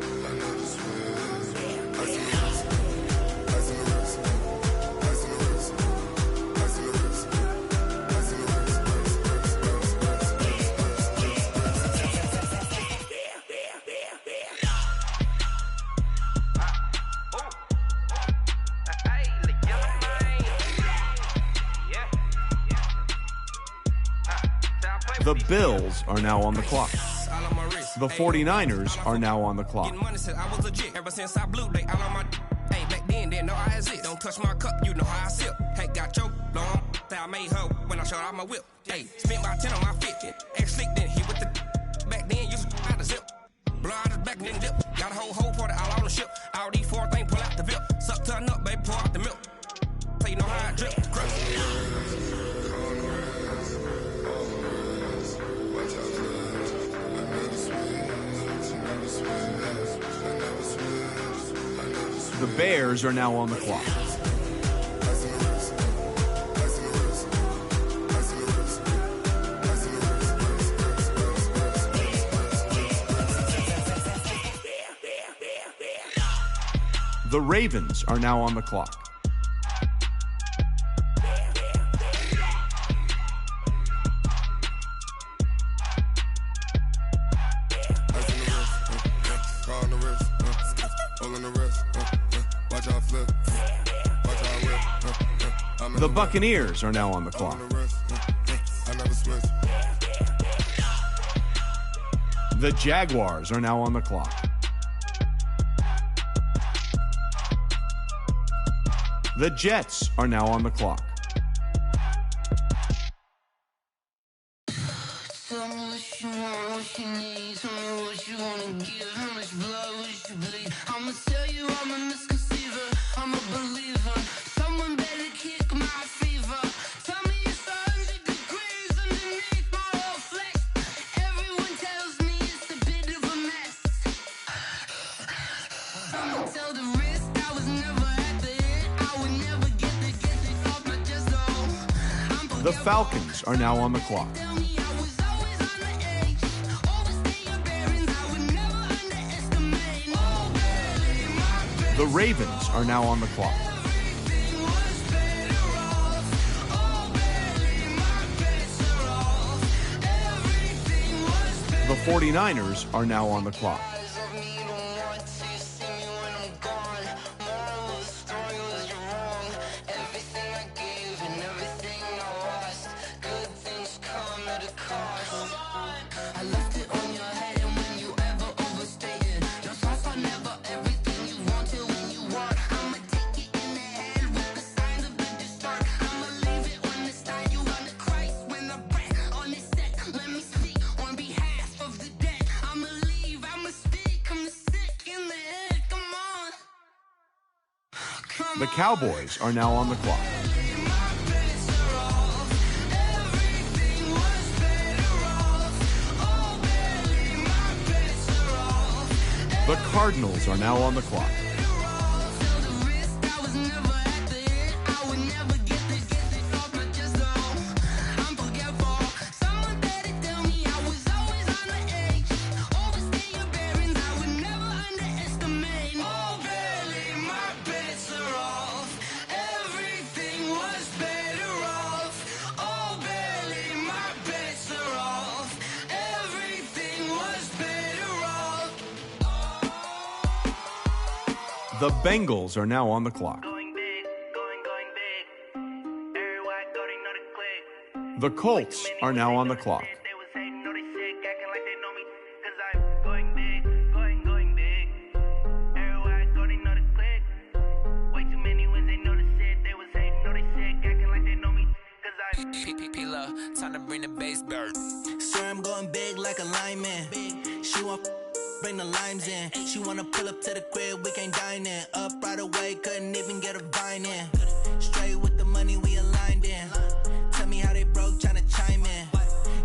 I never switch. Ice on the wrist. Ice on the wrist. Ice on the wrist. Ice on the wrist. Ice on the wrist. The Bills are now on the clock. The 49ers are now on the clock. Getting money since I was legit. Ever since I blew, they all on my. Hey, back then, didn't know I exist. Don't touch my cup, you know how I sip. Hey, got your long. That I made her when I showed out my whip. Hey, spent about 10 on my 50. Ex slick, then hit with the. Back then, used to out the zip. Blow out his back, then dip. Got a whole party all on the ship. All these four things, pull out the VIP. Suck to a nut, baby, pour out the milk. So you know how I drip. The Bears are now on the clock. The Ravens are now on the clock. The Buccaneers are now on the clock. The Jaguars are now on the clock. The Jets are now on the clock. Tell me what you want, what you need. Tell me what you wanna give. How much blood would you bleed? I'ma tell you I'm a misconceiver. I'm a believer. Someone better kick my fever. Tell me it's 100 degrees underneath my whole flesh. Everyone tells me it's a bit of a mess. I'ma tell the risk I was never at the end. I would never get this off my chest. Oh, The Falcons are now on the clock. The Ravens are now on the clock. The 49ers are now on the clock. The Cowboys are now on the clock. The Cardinals are now on the clock. The Bengals are now on the clock. The Colts are now on the clock. Time to bring the bass bird. Swear I'm going big like a lineman. She want bring the limes in. She wanna pull up to the crib, we can't dine in. Up right away, couldn't even get a vine in. Straight with the money we aligned in. Tell me how they broke, tryna chime in.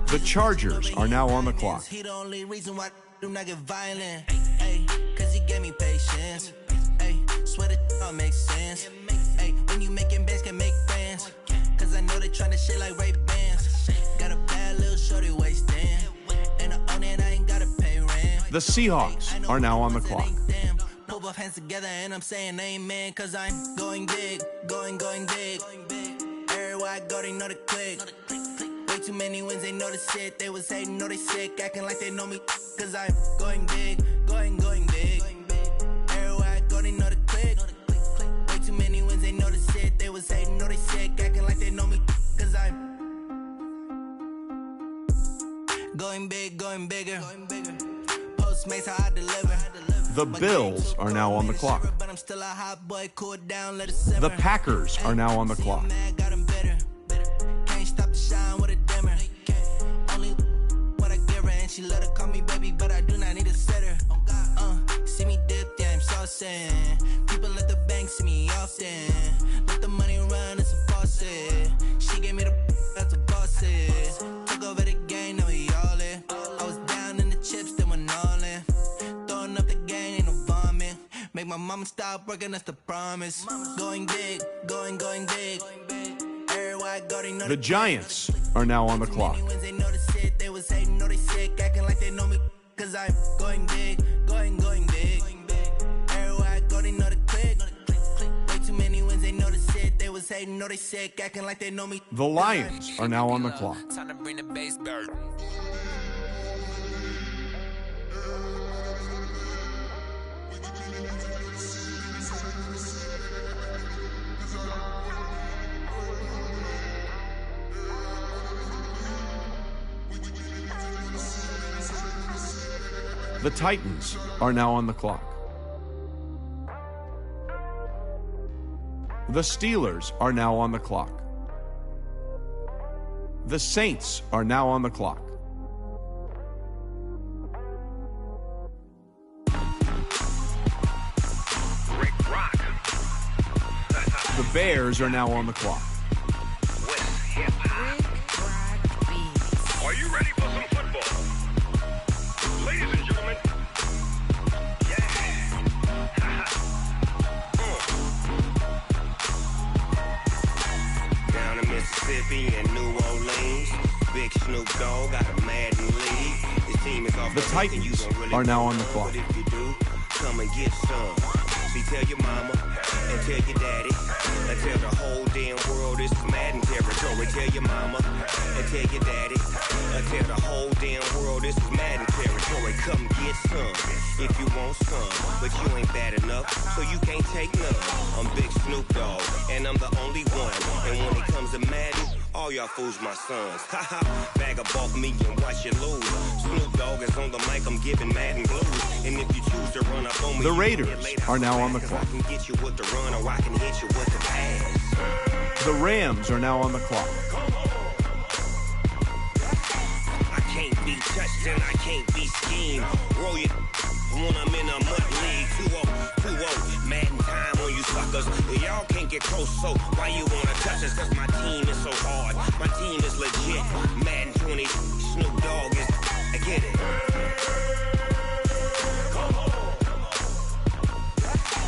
The Chargers are now on the clock. He the only reason why I do not get violent. Ay, cause he gave me patience. Ay, swear that don't make sense. Ay, when you making bands, can make friends. Cause I know they tryna shit like Ray Bans. Got a bad little shorty wasting. And I own it, I ain't gotta pay rent. The Seahawks are now on the clock. Pull both hands together and I'm saying amen. Cause I'm going big, going big. Everywhere I go, they know the click. Way too many wins, they know the shit. They was hating, know they sick, acting like they know me. Cause I'm going big, going big. Everywhere I go, they know the click. Way too many wins, they know the shit. They was hating, know they sick, acting like they know me. Cause I'm going big, going bigger. Postmates how I deliver. The Bills are now on the clock. But I'm still a hot boy, cool down, let it simmer. The Packers are now on the clock. Can't stop the shine with a dimmer. Only what I give her, and she let her call me baby, but I do not need a sitter. See me dip, yeah, I'm saucing. People at the bank see me often. Let the money run, it's a faucet. She gave me the that's a boss it. Took over the game, now we all in. I was down in the chips, then went all in. Throwing up the game, ain't no vomit. Make my mama stop working, that's the promise. Going big, going big. Everywhere I go, they know The Giants are now on the clock. they know the shit. They was hating, know they sick, acting like they know me. Cause I'm going big, going big. Everywhere I go, they know the click. Way too many wins, they know the shit. They was hating, know they sick, acting like they know me. The Lions are now on the clock. Time to bring the bass bird. The Titans are now on the clock. The Steelers are now on the clock. The Saints are now on the clock. Rick Rock. The Bears are now on the clock. West Hip Hop. Are you ready for some football? Ladies and gentlemen. Down in Mississippi and New Orleans, Big Snoop Dogg got a Madden league. His team is off The Titans are now on the clock. But if you do, come and get some. See, tell your mama and tell your daddy and tell the whole damn world this is Madden territory. Tell your mama and tell your daddy and tell the whole damn world this is Madden territory. Come get some if you want some, but you ain't bad enough, so you can't take none. I'm Big Snoop Dogg, and I'm the only one. And when it comes to Madden, all y'all fools my sons. Haha, bag up off me and watch you lose. Snoop Dogg is on the mic, I'm giving Madden blues. And if you choose to run up on me, The Raiders are now on the I clock. can get you with the run or I can hit you with the pass. The Rams are now on the clock. I can't be touched and I can't be schemed. Roll you when I'm in a mud league. 2-0, Madden time on you suckers. Y'all can't get close, so why you wanna touch us? Cause my team is so hard. My team is legit. Madden20, Snoop Dogg is, I get it.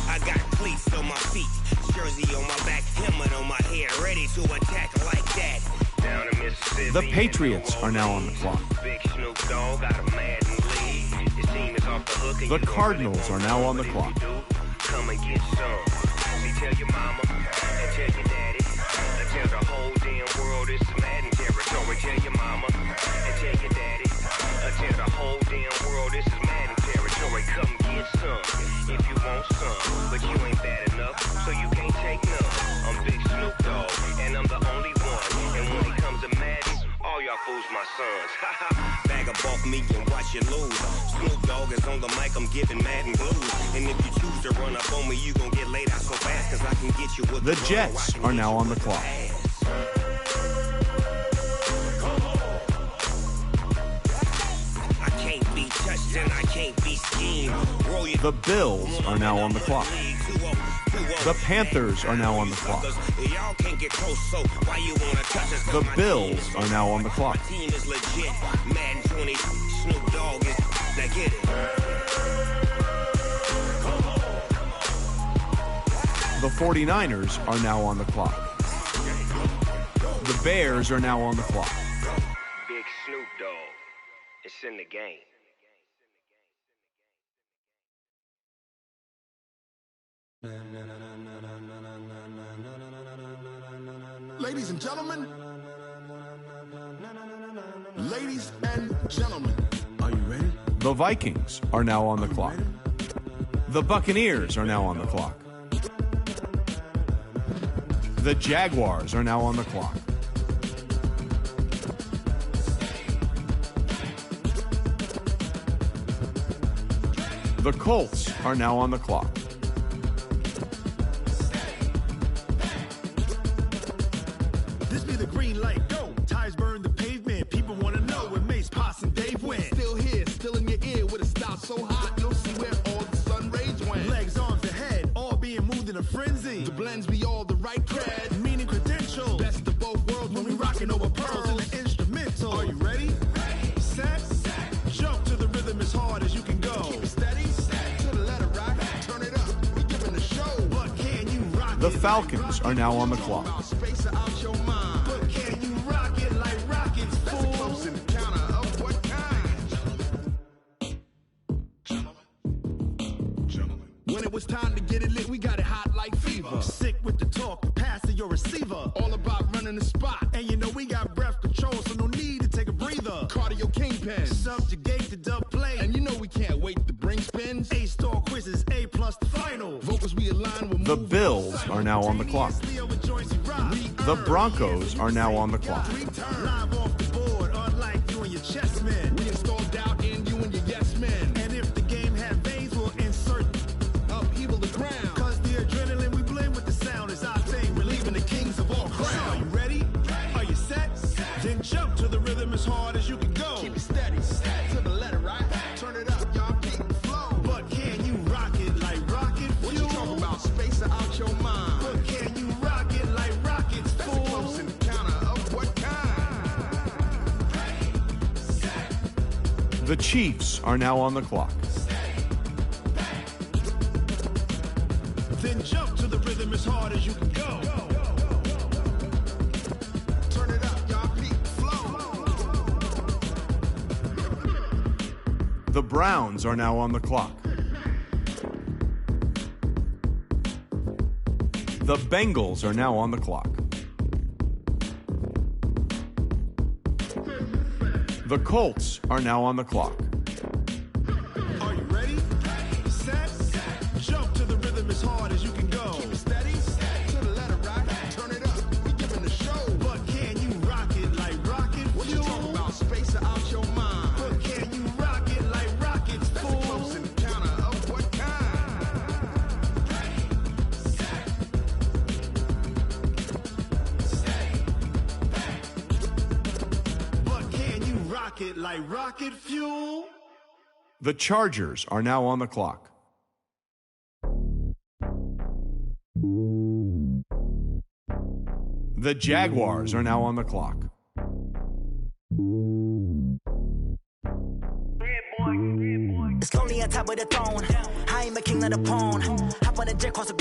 I got cleats on my feet, jersey on my back, helmet on my head, ready to attack like that. Down in Mississippi. The Patriots are now on the clock. Big Snoop Dogg got a Madden lead. His team is off the hook. The Cardinals are now on the clock. Come and get some. See, tell your mama and tell your daddy and tell the whole damn world this is Madden territory. Tell your mama and tell your daddy and tell the whole damn world this is Madden territory. Come get some if you want some, but you ain't bad enough, so you can't take none. I'm Big Snoop Dogg, and I'm the only one. And when it comes to Madden, all y'all fools my sons. Bag up off me and watch you lose. Snoop Dogg is on the mic, I'm giving Madden blues. And if you choose to run up on me, you gon' get laid out so fast, cause I can get you with The Jets are now on the clock. I can't be touched and I can't be schemed. Roll you The Bills are now on the clock. The Panthers are now on the clock. Y'all can't get close, so why you wanna touch us? The Bills are now on the clock. My team is legit. Madden20, Snoop Dogg is, now get it. The 49ers are now on the clock. The Bears are now on the clock. Big Snoop Dogg, it's in the game. Ladies and gentlemen. Ladies and gentlemen. Are you ready? The Vikings are now on the clock. The Buccaneers are now on the clock. The Jaguars are now on the clock. The Colts are now on the clock. This be the green light, go. Tires burn the pavement. People want to know where Mace, Potts, and Dave went. Still here, still in your ear with a style so hot, you'll see where all the sun rays went. Legs, arms, and head, all being moved in a frenzy. The blends be all the right cred, meaning credentials. Best of both worlds when we rocking over pearls and the instrumental. Are you ready? Set, jump to the rhythm as hard as you can go. Keep it steady, to the letter right. Turn it up, we giving the show. But can you rock The Falcons are now on the clock. space out your mind? But can you rock it like rockets? That's a close encounter of what kind? When it was time to get it lit, we got it hot like fever. Sick with the talk, pass to your receiver. All about running the spot. And you know we got breath control, so no need to take a breather. Cardio kingpin, subjugate the dub play. And you know we can't wait to bring spins. A-star quizzes, A+ the final. Vocals we align with The Bills are now on the clock. The Broncos are now on the clock. Live off the board, unlike you and your chess men. We install doubt in you and your yes men. And if the game had veins, we'll insert upheaval the ground. Cause the adrenaline we blend with the sound is our thing, relieving the kings of all crowns. Are you ready? Are you set? Then jump to the rhythm as hard as you can go. Keep it steady, to the letter, right? Turn it up, y'all keep the flow. But can you rock it like rocket fuel? What you talking about? Space out your mind. But can you rock it like rockets, fool? That's a close encounter of what kind? The Chiefs are now on the clock. Then jump to the rhythm as hard as you can go. Turn it up, y'all keep the flow. The Browns are now on the clock. The Bengals are now on the clock. The Colts are now on the clock. Are you ready? Set. Jump to the rhythm as hard as you can go. Steady. To the letter right. Turn it up. We giving the show. But can you rock it like rocket? What you talking about? Space out your mind. But can you rock it like rockets? That's a close encounter of what kind? But can you rock it like rocket fuel? The Chargers are now on the clock. The Jaguars are now on the clock. It's lonely on top of the throne. I am a king of the pawn. Hop on the jet, cross the